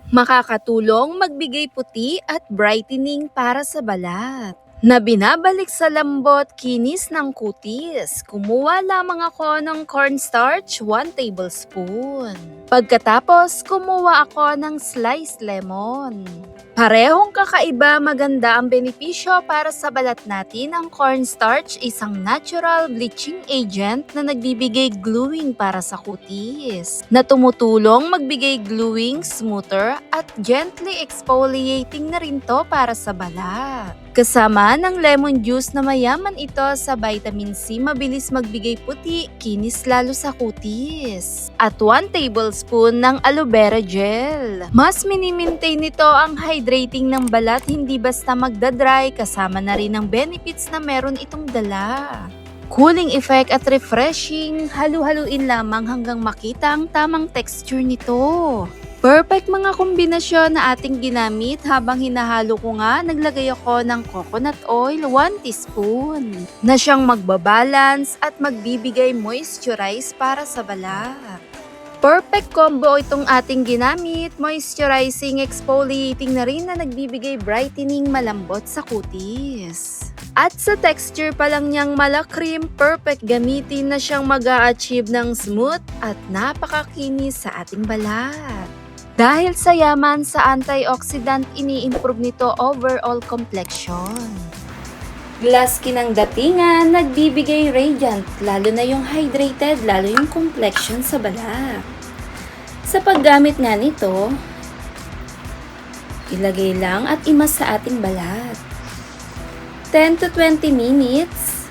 Makakatulong magbigay puti at brightening para sa balat na binabalik sa lambot kinis ng kutis. Kumuha lamang ako ng cornstarch 1 tablespoon. Pagkatapos, kumuha ako ng sliced lemon. Parehong kakaiba, maganda ang benepisyo para sa balat natin. Ang cornstarch, isang natural bleaching agent na nagbibigay gluing para sa kutis, na tumutulong magbigay gluing, smoother at gently exfoliating na rin to para sa balat. Kasama ng lemon juice na mayaman ito sa vitamin C, mabilis magbigay puti, kinis lalo sa kutis. At 1 tablespoon ng aloe vera gel. Mas minimaintain nito ang hydrating ng balat, hindi basta magdadry, kasama na rin ang benefits na meron itong dala. Cooling effect at refreshing, halu-haluin lamang hanggang makita ang tamang texture nito. Perfect mga kombinasyon na ating ginamit. Habang hinahalo ko nga, naglagay ako ng coconut oil 1 teaspoon na siyang magbabalance at magbibigay moisturize para sa balat. Perfect combo itong ating ginamit, moisturizing, exfoliating na rin na nagbibigay brightening, malambot sa kutis. At sa texture pa lang niyang mala-cream, perfect gamitin na siyang mag-a-achieve ng smooth at napakakinis sa ating balat. Dahil sa yaman sa antioxidant, ini-improve nito overall complexion. Glass skin ang datingan, nagbibigay radiant, lalo na yung hydrated, lalo yung complexion sa balat. Sa paggamit nga nito, ilagay lang at imas sa ating balat. 10 to 20 minutes,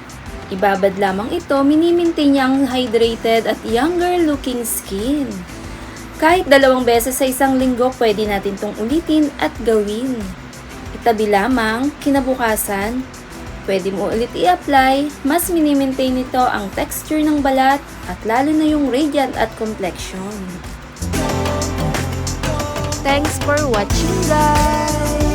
ibabad lamang ito, minimaintain niya ang hydrated at younger looking skin. Kahit 2 beses sa isang linggo, pwede natin itong ulitin at gawin. Itabi lamang, kinabukasan, pwede mo ulit i-apply, mas minimaintain nito ang texture ng balat at lalo na yung radiant at complexion. Thanks for watching, guys!